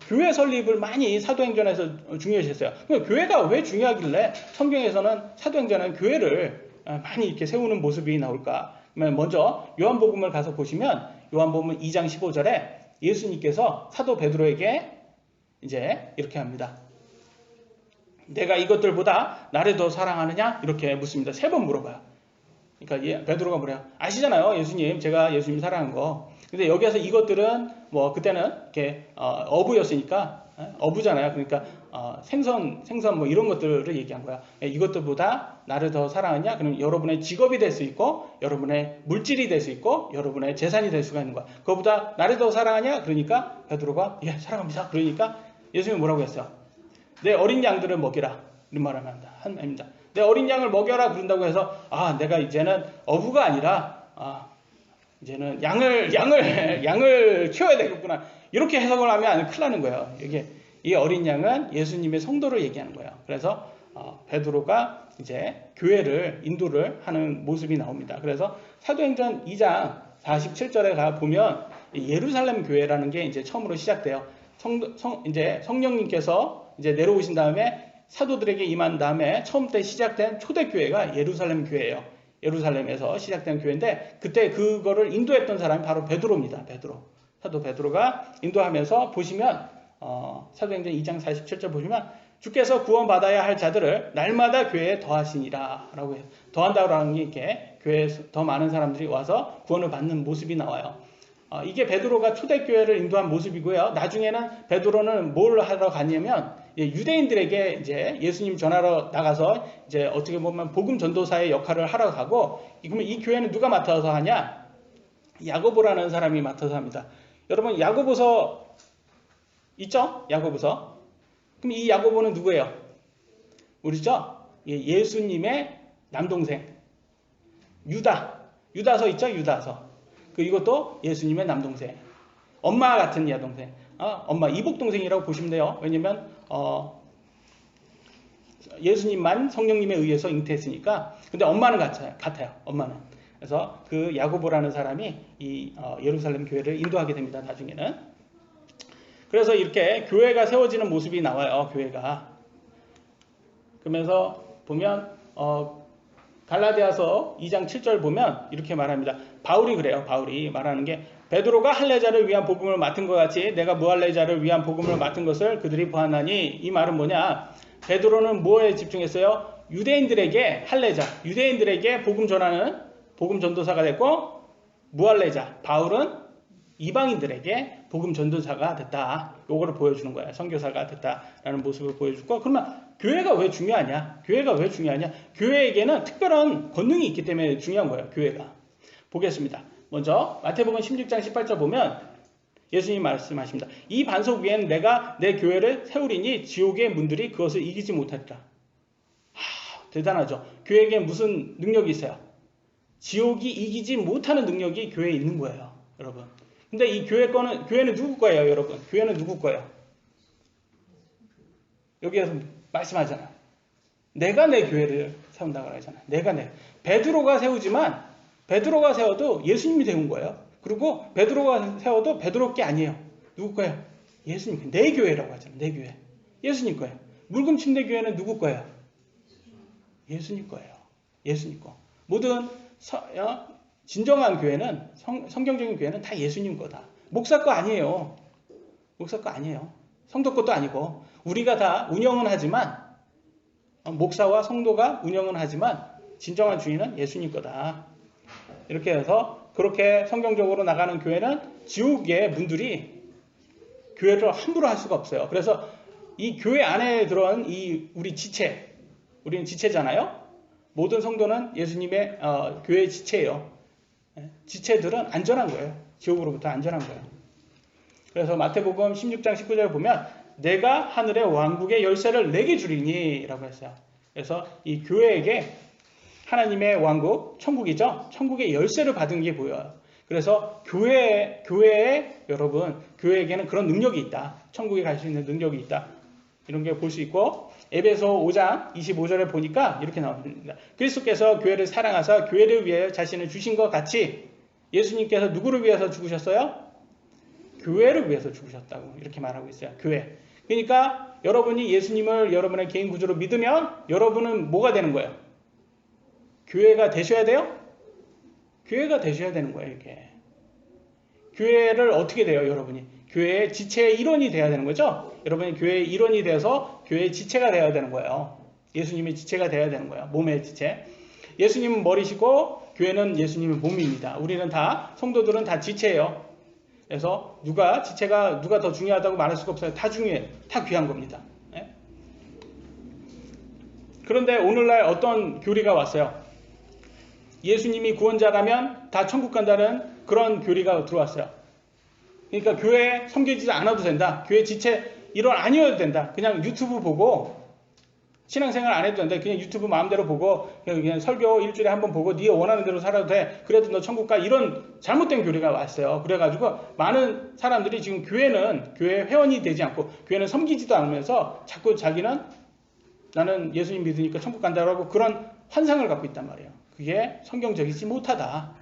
교회 설립을 많이 사도행전에서 중요시했어요. 교회가 왜 중요하길래 성경에서는 사도행전은 교회를 많이 이렇게 세우는 모습이 나올까? 그러면 먼저 요한복음을 가서 보시면 요한복음 2장 15절에 예수님께서 사도 베드로에게 이제 이렇게 합니다. 내가 이것들보다 나를 더 사랑하느냐? 이렇게 묻습니다. 3번 물어봐요. 그러니까 베드로가 뭐래요? 아시잖아요, 예수님. 제가 예수님 사랑한 거. 근데 여기에서 이것들은 뭐 그때는 이렇게 어부였으니까 어부잖아요. 그러니까 생선 뭐 이런 것들을 얘기한 거야. 이것들보다 나를 더 사랑하냐? 그럼 여러분의 직업이 될 수 있고, 여러분의 물질이 될 수 있고, 여러분의 재산이 될 수가 있는 거야. 그거보다 나를 더 사랑하냐? 그러니까 베드로가 예, 사랑합니다. 그러니까 예수님이 뭐라고 했어요? 내 어린 양들을 먹이라. 이런 말을 합니다. 내 어린 양을 먹여라 그런다고 해서 내가 이제는 어부가 아니라 이제는 양을 키워야 되겠구나. 이렇게 해석을 하면 큰일 나는 거예요. 이 어린 양은 예수님의 성도를 얘기하는 거예요. 그래서 베드로가 이제 교회를 인도를 하는 모습이 나옵니다. 그래서 사도행전 2장 47절에 가 보면 예루살렘 교회라는 게 이제 처음으로 시작돼요. 이제 성령님께서 이제 내려오신 다음에 사도들에게 임한 다음에 처음 때 시작된 초대교회가 예루살렘 교회예요. 예루살렘에서 시작된 교회인데, 그때 그거를 인도했던 사람이 바로 베드로입니다. 사도 베드로가 인도하면서 보시면 사도행전 2장 47절 보시면 주께서 구원받아야 할 자들을 날마다 교회에 더하시니라 라고 해요. 더한다고 게 이렇게 교회에서 더 많은 사람들이 와서 구원을 받는 모습이 나와요. 이게 베드로가 초대교회를 인도한 모습이고요. 나중에는 베드로는 뭘 하러 갔냐면 유대인들에게 이제 예수님 전하러 나가서 이제 어떻게 보면 복음 전도사의 역할을 하러 가고, 그러면 이 교회는 누가 맡아서 하냐? 야고보라는 사람이 맡아서 합니다. 여러분 야고보서 있죠? 야고보서. 그럼 이 야고보는 누구예요? 우리죠? 예수님의 남동생 유다서 있죠? 유다서. 이것도 예수님의 남동생. 엄마 같은 여동생. 엄마 이복동생이라고 보시면 돼요. 왜냐면 예수님만 성령님에 의해서 잉태했으니까. 근데 엄마는 같아요. 엄마는. 그래서 그 야고보라는 사람이 이 예루살렘 교회를 인도하게 됩니다. 나중에는. 그래서 이렇게 교회가 세워지는 모습이 나와요. 교회가. 그러면서 보면 갈라디아서 2장 7절 보면 이렇게 말합니다. 바울이 그래요. 바울이 말하는 게 베드로가 할례자를 위한 복음을 맡은 것 같이 내가 무할례자를 위한 복음을 맡은 것을 그들이 보았나니, 이 말은 뭐냐? 베드로는 뭐에 집중했어요? 유대인들에게 할례자, 유대인들에게 복음 전하는 복음 전도사가 됐고, 무할례자 바울은 이방인들에게 복음 전도사가 됐다. 요거를 보여주는 거야. 선교사가 됐다라는 모습을 보여주고. 그러면 교회가 왜 중요하냐? 교회가 왜 중요하냐? 교회에게는 특별한 권능이 있기 때문에 중요한 거예요. 교회가. 보겠습니다. 먼저 마태복음 16장 18절 보면 예수님 말씀하십니다. 이 반석 위에는 내가 내 교회를 세우리니 지옥의 문들이 그것을 이기지 못하리라. 대단하죠. 교회에게 무슨 능력이 있어요? 지옥이 이기지 못하는 능력이 교회에 있는 거예요. 여러분. 근데 이 교회는 누구 거예요, 여러분? 교회는 누구 거예요? 여기에서 말씀하잖아요. 내가 내 교회를 세운다고 하잖아요. 베드로가 세워도 예수님이 세운 거예요. 그리고 베드로가 세워도 베드로 게 아니에요. 누구 거예요? 예수님. 내 교회라고 하잖아요. 내 교회. 예수님 거예요. 물금침대 교회는 누구 거예요? 예수님 거예요. 예수님 거. 모든 진정한 교회는, 성경적인 교회는 다 예수님 거다. 목사 거 아니에요. 목사 거 아니에요. 성도 것도 아니고. 우리가 다 운영은 하지만, 목사와 성도가 운영은 하지만 진정한 주인은 예수님 거다. 이렇게 해서 그렇게 성경적으로 나가는 교회는 지옥의 문들이 교회를 함부로 할 수가 없어요. 그래서 이 교회 안에 들어온 우리 지체, 우리는 지체잖아요. 모든 성도는 예수님의 교회의 지체예요. 지체들은 안전한 거예요. 지옥으로부터 안전한 거예요. 그래서 마태복음 16장 19절에 보면 내가 하늘의 왕국의 열쇠를 내게 주리니 라고 했어요. 그래서 이 교회에게 하나님의 왕국, 천국이죠. 천국의 열쇠를 받은 게 보여요. 그래서 교회에 여러분, 교회에게는 그런 능력이 있다. 천국에 갈 수 있는 능력이 있다. 이런 게 볼 수 있고, 에베소 5장 25절에 보니까 이렇게 나옵니다. 그리스도께서 교회를 사랑하사 교회를 위해 자신을 주신 것 같이 예수님께서 누구를 위해서 죽으셨어요? 교회를 위해서 죽으셨다고 이렇게 말하고 있어요. 교회. 그러니까 여러분이 예수님을 여러분의 개인 구주로 믿으면 여러분은 뭐가 되는 거예요? 교회가 되셔야 돼요? 교회가 되셔야 되는 거예요. 이게. 교회를 어떻게 돼요, 여러분이? 교회의 지체의 일원이 돼야 되는 거죠? 여러분이 교회의 일원이 돼서 교회의 지체가 돼야 되는 거예요. 예수님의 지체가 돼야 되는 거예요. 몸의 지체. 예수님은 머리시고 교회는 예수님의 몸입니다. 우리는 다, 성도들은 다 지체예요. 그래서 지체가 누가 더 중요하다고 말할 수가 없어요. 다 중요해요. 다 귀한 겁니다. 네? 그런데 오늘날 어떤 교리가 왔어요. 예수님이 구원자라면 다 천국 간다는 그런 교리가 들어왔어요. 그러니까 교회에 섬기지 않아도 된다. 교회 지체 일원 아니어도 된다. 그냥 유튜브 보고 신앙생활 안 해도 된다. 그냥 유튜브 마음대로 보고 그냥 설교 일주일에 한 번 보고 네 원하는 대로 살아도 돼. 그래도 너 천국 가. 이런 잘못된 교리가 왔어요. 그래가지고 많은 사람들이 지금 교회 회원이 되지 않고 교회는 섬기지도 않으면서 자꾸 자기는 나는 예수님 믿으니까 천국 간다고 하고 그런 환상을 갖고 있단 말이에요. 그게 성경적이지 못하다.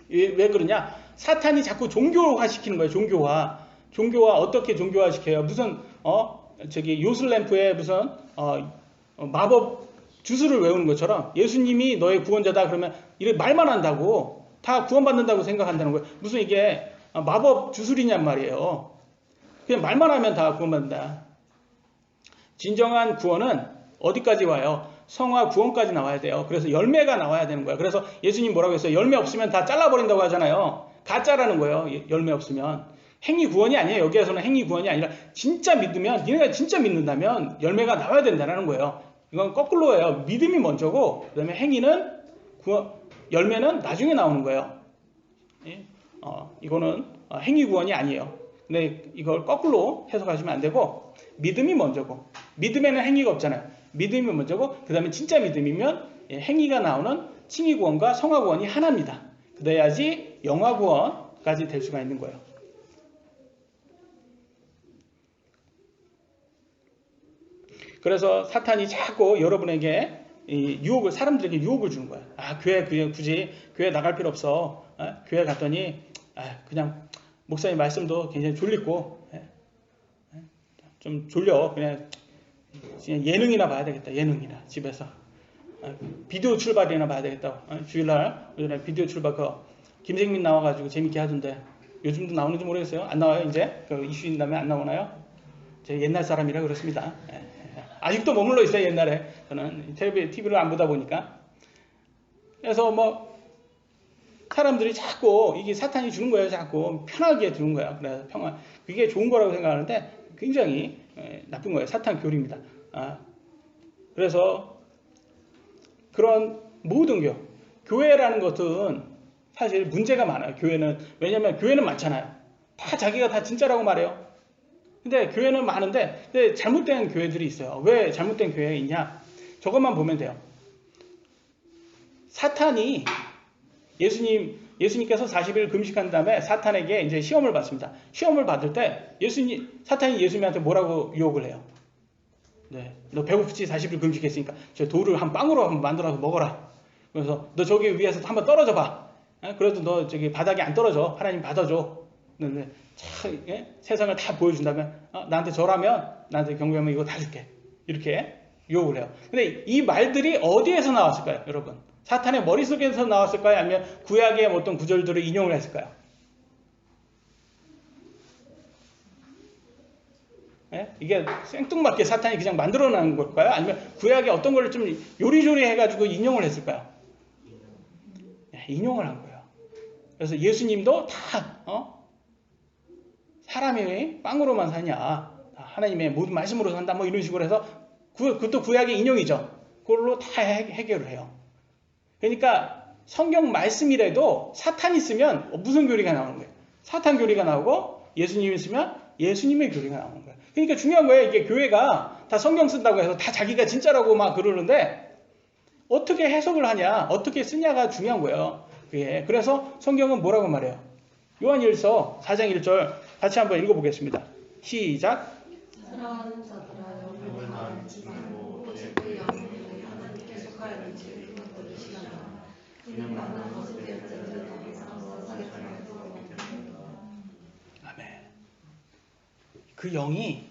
왜 그러냐? 사탄이 자꾸 종교화 시키는 거예요. 종교화 어떻게 종교화 시켜요? 무슨 요슬램프에 무슨 마법 주술을 외우는 것처럼 예수님이 너의 구원자다 그러면 이렇게 말만 한다고 다 구원받는다고 생각한다는 거예요. 무슨 이게 마법 주술이냔 말이에요. 그냥 말만 하면 다 구원받는다. 진정한 구원은 어디까지 와요? 성화 구원까지 나와야 돼요. 그래서 열매가 나와야 되는 거예요. 그래서 예수님 뭐라고 했어요? 열매 없으면 다 잘라버린다고 하잖아요. 가짜라는 거예요. 열매 없으면. 행위 구원이 아니에요. 여기에서는 행위 구원이 아니라 진짜 믿으면, 니네가 진짜 믿는다면 열매가 나와야 된다는 거예요. 이건 거꾸로예요. 믿음이 먼저고 그 다음에 열매는 나중에 나오는 거예요. 이거는 행위 구원이 아니에요. 근데 이걸 거꾸로 해석하시면 안 되고 믿음이 먼저고 믿음에는 행위가 없잖아요. 믿음이 먼저고 그 다음에 진짜 믿음이면 행위가 나오는 칭의 구원과 성화 구원이 하나입니다. 그래야지 영화 구원까지 될 수가 있는 거예요. 그래서 사탄이 자꾸 여러분에게 사람들에게 유혹을 주는 거야. 교회 굳이 교회 나갈 필요 없어. 교회 갔더니 그냥 목사님 말씀도 굉장히 졸리고 좀 졸려. 그냥 예능이나 봐야 되겠다. 예능이나 집에서 비디오 출발이나 봐야 되겠다. 주일날 비디오 출발 김생민 나와가지고 재밌게 하던데 요즘도 나오는지 모르겠어요. 안 나와요 이제? 그 이슈 있다면 안 나오나요? 제가 옛날 사람이라 그렇습니다. 아직도 머물러 있어요. 옛날에 저는 TV를 안 보다 보니까. 그래서 사람들이 자꾸 이게 사탄이 주는 거예요. 자꾸 편하게 주는 거예요. 그래서 그게 좋은 거라고 생각하는데 굉장히 나쁜 거예요. 사탄 교리입니다. 그래서 그런 모든 교회라는 것은 사실 문제가 많아요. 교회는. 왜냐하면 교회는 많잖아요. 다 자기가 다 진짜라고 말해요. 근데 교회는 많은데 근데 잘못된 교회들이 있어요. 왜 잘못된 교회가 있냐? 저것만 보면 돼요. 사탄이 예수님께서 40일 금식한 다음에 사탄에게 이제 시험을 받습니다. 시험을 받을 때 사탄이 예수님한테 뭐라고 유혹을 해요? 너 배고프지? 40일 금식했으니까 저 돌을 한 빵으로 한번 만들어서 먹어라. 그래서 너 저기 위에서 한번 떨어져 봐. 그래도 너 저기 바닥에 안 떨어져. 하나님 받아줘. 근데 세상을 다 보여준다면 나한테 절하면 나한테 경배하면 이거 다 줄게. 이렇게 유혹을 해요. 근데 이 말들이 어디에서 나왔을까요? 여러분. 사탄의 머릿속에서 나왔을까요? 아니면 구약의 어떤 구절들을 인용을 했을까요? 이게 생뚱맞게 사탄이 그냥 만들어낸 걸까요? 아니면 구약의 어떤 걸 좀 요리조리 해가지고 인용을 했을까요? 인용을 한 거예요. 그래서 예수님도 다 사람이 빵으로만 사냐, 하나님의 모든 말씀으로 산다, 이런 식으로 해서 그것도 구약의 인용이죠. 그걸로 다 해결을 해요. 그러니까 성경 말씀이라도 사탄이 있으면 무슨 교리가 나오는 거예요? 사탄 교리가 나오고 예수님이 있으면 예수님의 교리가 나오는 거예요. 그러니까 중요한 거예요. 이게 교회가 다 성경 쓴다고 해서 다 자기가 진짜라고 막 그러는데 어떻게 해석을 하냐, 어떻게 쓰냐가 중요한 거예요. 그래서 성경은 뭐라고 말해요? 요한일서 4장 1절 같이 한번 읽어보겠습니다. 시작. 사랑하는 자들아 영을 바라지만 오직 그 영을 하나님께 속하였는지 그것들을 시험하라. 이는 만난 것을 되었자들 당에서 사겠다고. 아멘. 그 영이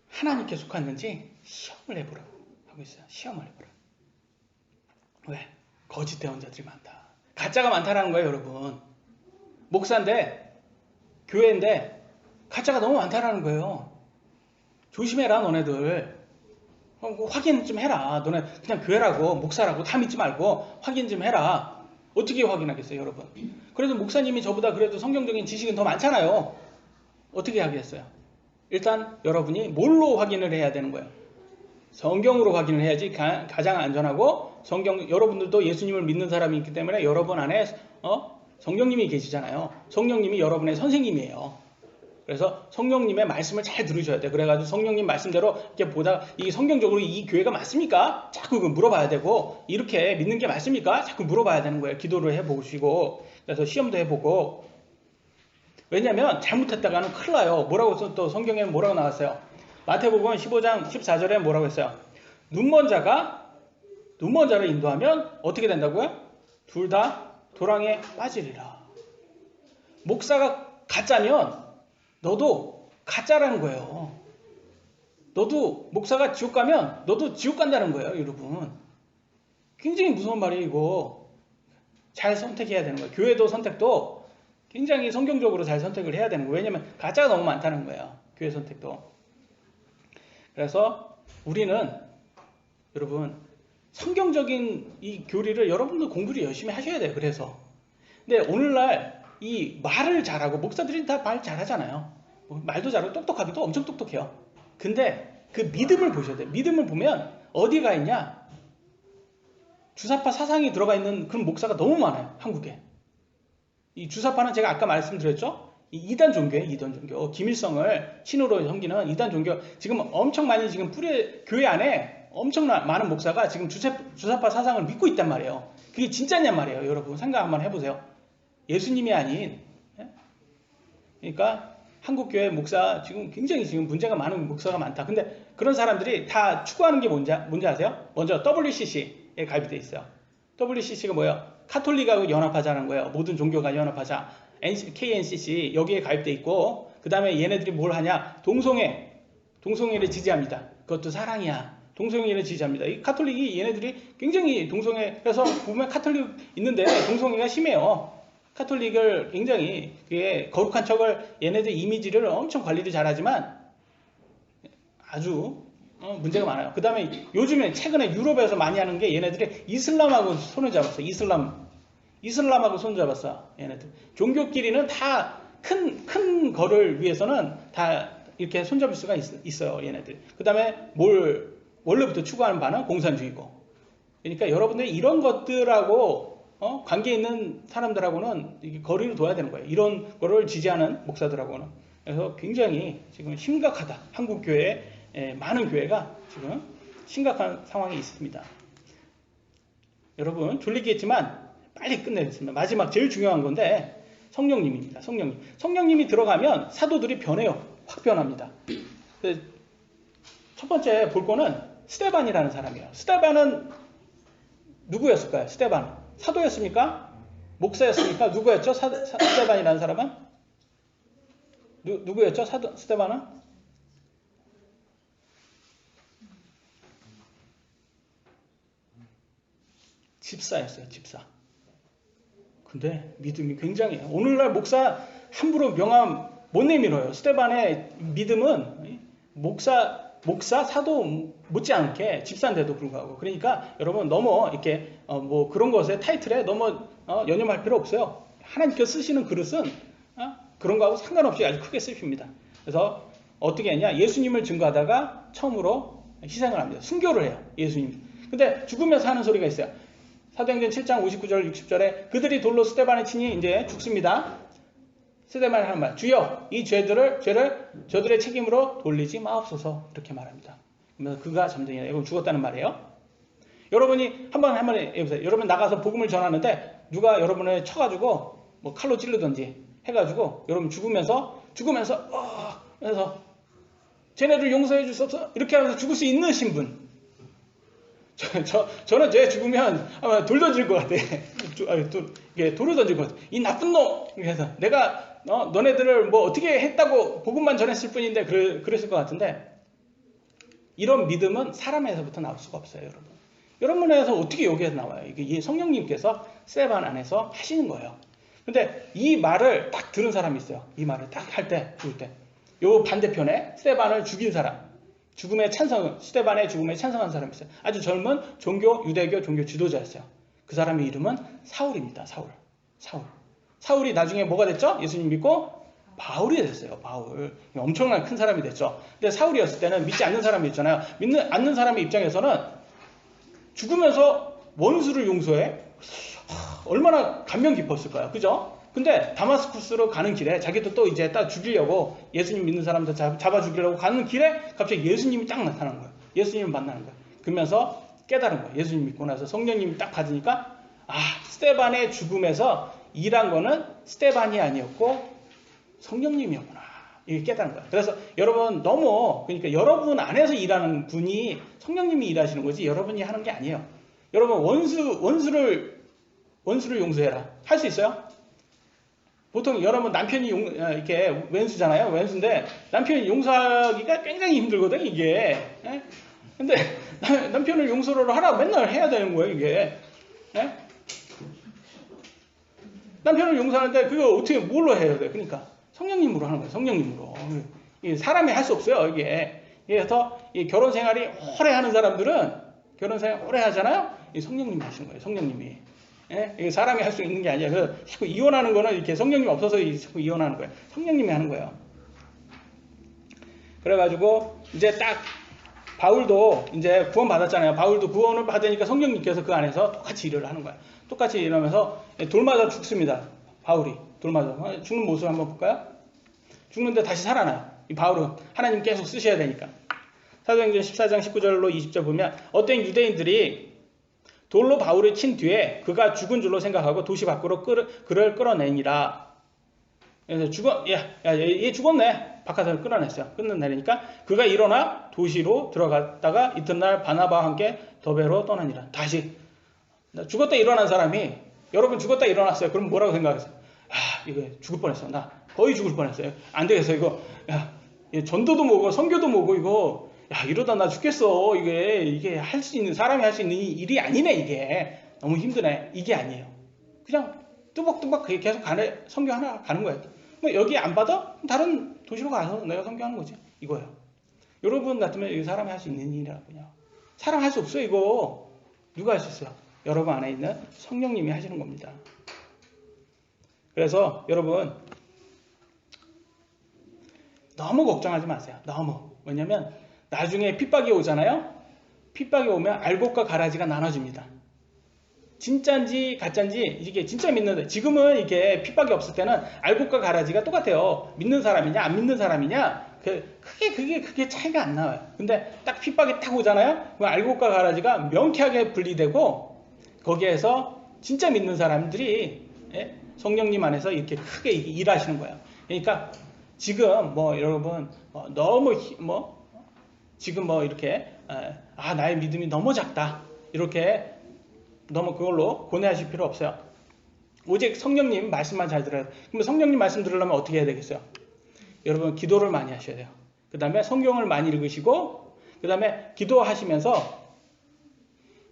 하나님께 속았는지 시험을 해보라고 하고 있어요. 시험을 해보라. 왜? 거짓 대언자들이 많다. 가짜가 많다라는 거예요, 여러분. 목사인데, 교회인데, 가짜가 너무 많다라는 거예요. 조심해라, 너네들. 확인 좀 해라. 너네 그냥 교회라고, 목사라고 다 믿지 말고 확인 좀 해라. 어떻게 확인하겠어요, 여러분? 그래도 목사님이 저보다 그래도 성경적인 지식은 더 많잖아요. 어떻게 하겠어요? 일단 여러분이 뭘로 확인을 해야 되는 거예요? 성경으로 확인을 해야지 가장 안전하고, 여러분들도 예수님을 믿는 사람이 있기 때문에 여러분 안에 성령님이 계시잖아요. 성령님이 여러분의 선생님이에요. 그래서 성령님의 말씀을 잘 들으셔야 돼요. 그래가지고 성령님 말씀대로 이렇게 보다 이게 성경적으로 이 교회가 맞습니까? 자꾸 물어봐야 되고, 이렇게 믿는 게 맞습니까? 자꾸 물어봐야 되는 거예요. 기도를 해보시고, 그래서 시험도 해보고. 왜냐면 잘못했다가는 큰일 나요. 뭐라고 또 성경에 뭐라고 나왔어요? 마태복음 15장 14절에 뭐라고 했어요? 눈먼 자를 인도하면 어떻게 된다고요? 둘 다 도랑에 빠지리라. 목사가 가짜면 너도 가짜라는 거예요. 너도 목사가 지옥 가면 너도 지옥 간다는 거예요, 여러분. 굉장히 무서운 말이에요, 이거. 잘 선택해야 되는 거예요. 교회도 선택도 굉장히 성경적으로 잘 선택을 해야 되는 거예요. 왜냐면 가짜가 너무 많다는 거예요, 교회 선택도. 그래서 우리는 여러분 성경적인 이 교리를 여러분도 공부를 열심히 하셔야 돼요. 그래서 근데 오늘날 이 말을 잘하고, 목사들이 다 말 잘하잖아요. 말도 잘하고 똑똑하기도 엄청 똑똑해요. 근데 그 믿음을 보셔야 돼요. 믿음을 보면 어디가 있냐? 주사파 사상이 들어가 있는 그런 목사가 너무 많아요, 한국에. 이 주사파는 제가 아까 말씀드렸죠? 이 이단 종교예요, 이단 종교. 김일성을 신으로 섬기는 이단 종교. 지금 엄청 많이 교회 안에 엄청난 많은 목사가 지금 주사파 사상을 믿고 있단 말이에요. 그게 진짜냔 말이에요. 여러분 생각 한번 해보세요. 예수님이 아닌, 그러니까 한국교회 목사 지금 굉장히 지금 문제가 많은 목사가 많다. 근데 그런 사람들이 다 추구하는 게 뭔지 아세요? 먼저 WCC에 가입돼 있어요. WCC가 뭐예요? 카톨릭하고 연합하자는 거예요. 모든 종교가 연합하자. KNCC 여기에 가입돼 있고, 그 다음에 얘네들이 뭘 하냐? 동성애를 지지합니다. 그것도 사랑이야. 동성애를 지지합니다. 이 카톨릭이 얘네들이 굉장히 그래서 보면 카톨릭 있는데 동성애가 심해요. 카톨릭을 굉장히 그게 거룩한 척을 얘네들 이미지를 엄청 관리를 잘하지만 아주 문제가 많아요. 그 다음에 요즘에 최근에 유럽에서 많이 하는 게 얘네들이 이슬람하고 손을 잡았어. 이슬람하고 손을 잡았어. 얘네들 종교끼리는 다 큰 거를 위해서는 다 이렇게 손잡을 수가 있어요. 얘네들. 그 다음에 원래부터 추구하는 바는 공산주의고. 그러니까 여러분들이 이런 것들하고 관계 있는 사람들하고는 이게 거리를 둬야 되는 거예요. 이런 거를 지지하는 목사들하고는. 그래서 굉장히 지금 심각하다. 한국 교회 많은 교회가 지금 심각한 상황이 있습니다. 여러분 졸리겠지만 빨리 끝내겠습니다. 마지막 제일 중요한 건데 성령님입니다. 성령님이 들어가면 사도들이 변해요. 확 변합니다. 첫 번째 볼 거는 스데반이라는 사람이에요. 스데반은 누구였을까요? 스데반 사도였습니까? 목사였습니까? 누구였죠? 스데반이라는 사람은? 누구였죠? 스데반은? 집사였어요. 집사. 근데 믿음이 굉장해요. 오늘날 목사 함부로 명함 못 내밀어요. 스데반의 믿음은 목사, 사도 못지않게 집사인데도 불구하고. 그러니까 여러분 너무 이렇게 뭐 그런 것에 타이틀에 너무 연연할 필요 없어요. 하나님께서 쓰시는 그릇은 그런 거하고 상관없이 아주 크게 쓰십니다. 그래서 어떻게 했냐? 예수님을 증거하다가 처음으로 희생을 합니다. 순교를 해요. 예수님. 근데 죽으면서 하는 소리가 있어요. 사도행전 7장 59절 60절에 그들이 돌로 스데반을 치니 이제 죽습니다. 스데반이 하는 말, 주여 이 죄를 저들의 책임으로 돌리지 마옵소서, 이렇게 말합니다. 그러면서 그가 잠잠히 여러분 죽었다는 말이에요. 여러분이 한번 해보세요. 여러분 나가서 복음을 전하는데 누가 여러분을 쳐가지고 뭐 칼로 찌르든지 해가지고 여러분 죽으면서 그래서 쟤네들 용서해 주소서 이렇게 하면서 죽을 수 있는 신분. 저는 쟤 죽으면 아마 돌 던질 것 같아. 돌을 던질 것 같아. 이 나쁜 놈! 그래서 내가 너네들을 뭐 어떻게 했다고 복음만 전했을 뿐인데 그랬을 것 같은데, 이런 믿음은 사람에서부터 나올 수가 없어요. 여러분에서 어떻게 여기에서 나와요? 이게 성령님께서 스데반 안에서 하시는 거예요. 근데 이 말을 딱 들은 사람이 있어요. 이 말을 딱 죽을 때 요 반대편에 스데반을 죽인 사람, 스데반의 죽음에 찬성한 사람이 있어요. 아주 젊은 유대교 종교 지도자였어요. 그 사람의 이름은 사울입니다. 사울이 나중에 뭐가 됐죠? 예수님 믿고 바울이 됐어요. 바울. 엄청난 큰 사람이 됐죠. 근데 사울이었을 때는 믿지 않는 사람이 있잖아요. 믿지 않는 사람의 입장에서는 죽으면서 원수를 용서해? 얼마나 감명 깊었을까요? 그죠? 근데 다마스쿠스로 가는 길에 자기도 또 이제 딱 죽이려고, 예수님 믿는 사람들 잡아 죽이려고 가는 길에 갑자기 예수님이 딱 나타나는 거예요. 예수님을 만나는 거예요. 그러면서 깨달은 거예요. 예수님 믿고 나서 성령님이 딱 받으니까 스데반의 죽음에서 일한 거는 스데반이 아니었고 성령님이었구나. 이게 깨달은 거예요. 그래서 여러분 그러니까 여러분 안에서 일하는 분이 성령님이 일하시는 거지 여러분이 하는 게 아니에요. 여러분 원수를 용서해라. 할 수 있어요? 보통 여러분 남편이 이렇게 왼수잖아요. 왼수인데 남편이 용서하기가 굉장히 힘들거든 이게. 근데 남편을 용서를 하라 맨날 해야 되는 거예요 이게. 남편을 용서하는데 그거 어떻게 뭘로 해야 돼? 그러니까 성령님으로 하는 거예요. 성령님으로. 사람이 할 수 없어요 이게. 그래서 이 결혼 생활이 오래 하는 사람들은 결혼 생활 오래 하잖아요. 이 성령님이 하시는 거예요. 성령님이. 사람이 할 수 있는 게 아니야. 그래서 자꾸 이혼하는 거는 이렇게 성령님이 없어서 자꾸 이혼하는 거예요. 성령님이 하는 거예요. 그래가지고 이제 딱 바울도 이제 구원 받았잖아요. 바울도 구원을 받으니까 성령님께서 그 안에서 똑같이 일을 하는 거예요. 똑같이 일하면서 돌 맞아 죽습니다. 바울이 돌 맞아 죽는 모습 한번 볼까요? 죽는데 다시 살아나요. 이 바울은 하나님 계속 쓰셔야 되니까. 사도행전 14장 19절로 20절 보면 어떤 유대인들이 돌로 바울을 친 뒤에 그가 죽은 줄로 생각하고 도시 밖으로 그를 끌어내니라. 그래서 얘 죽었네. 바깥으로 끌어냈어요. 끌어내니까 그가 일어나 도시로 들어갔다가 이튿날 바나바와 함께 더베로 떠나니라. 다시 죽었다 일어난 사람이 여러분 죽었다 일어났어요. 그럼 뭐라고 생각하세요? 이거 죽을 뻔했어. 나 거의 죽을 뻔했어요. 안 되겠어. 이거 전도도 뭐고 선교도 뭐고 이거 이러다 나 죽겠어. 이게 할 수 있는 사람이 할 수 있는 일이 아니네. 이게 너무 힘드네. 이게 아니에요. 그냥 뚜벅뚜벅 계속 선교 하나 가는 거예요. 뭐 여기 안 받아? 다른 도시로 가서 내가 선교하는 거지. 이거예요. 여러분 같으면 이 사람이 할 수 있는 일이라고요. 사람 할 수 없어요. 이거 누가 할 수 있어요? 여러분 안에 있는 성령님이 하시는 겁니다. 그래서 여러분 너무 걱정하지 마세요. 너무. 왜냐면 나중에 핍박이 오잖아요. 핍박이 오면 알곡과 가라지가 나눠집니다. 진짜인지 가짜인지 이게 진짜 믿는다. 지금은 이게 핍박이 없을 때는 알곡과 가라지가 똑같아요. 믿는 사람이냐 안 믿는 사람이냐 그게 차이가 안 나와요. 근데 딱 핍박이 딱 오잖아요. 그럼 알곡과 가라지가 명쾌하게 분리되고 거기에서 진짜 믿는 사람들이 성령님 안에서 이렇게 크게 일하시는 거예요. 그러니까 지금 여러분 너무 지금 이렇게 나의 믿음이 너무 작다 이렇게 너무 그걸로 고뇌하실 필요 없어요. 오직 성령님 말씀만 잘 들어야 돼요. 그럼 성령님 말씀 들으려면 어떻게 해야 되겠어요? 여러분 기도를 많이 하셔야 돼요. 그 다음에 성경을 많이 읽으시고 그 다음에 기도하시면서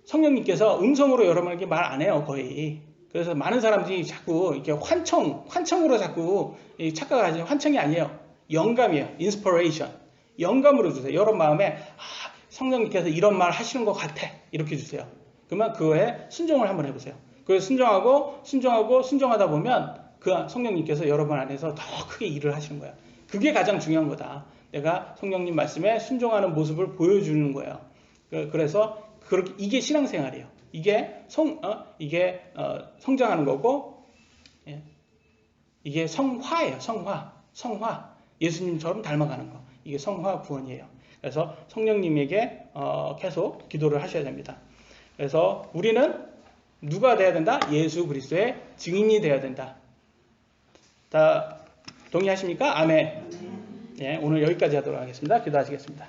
성령님께서 음성으로 여러분에게 말 안 해요. 거의. 그래서 많은 사람들이 자꾸 이렇게 환청으로 자꾸 착각하시는 환청이 아니에요. 영감이에요. 인스피레이션. 영감으로 주세요. 여러분 마음에 성령님께서 이런 말 하시는 것 같아. 이렇게 주세요. 그러면 그거에 순종을 한번 해보세요. 그래서 순종하다 보면 그 성령님께서 여러분 안에서 더 크게 일을 하시는 거예요. 그게 가장 중요한 거다. 내가 성령님 말씀에 순종하는 모습을 보여주는 거예요. 그래서 이게 신앙생활이에요. 이게 성장하는 거고, 이게 성화예요. 성화. 예수님처럼 닮아가는 거. 이게 성화 구원이에요. 그래서 성령님에게 계속 기도를 하셔야 됩니다. 그래서 우리는 누가 돼야 된다? 예수 그리스도의 증인이 돼야 된다. 다 동의하십니까? 아멘. 오늘 여기까지 하도록 하겠습니다. 기도하시겠습니다.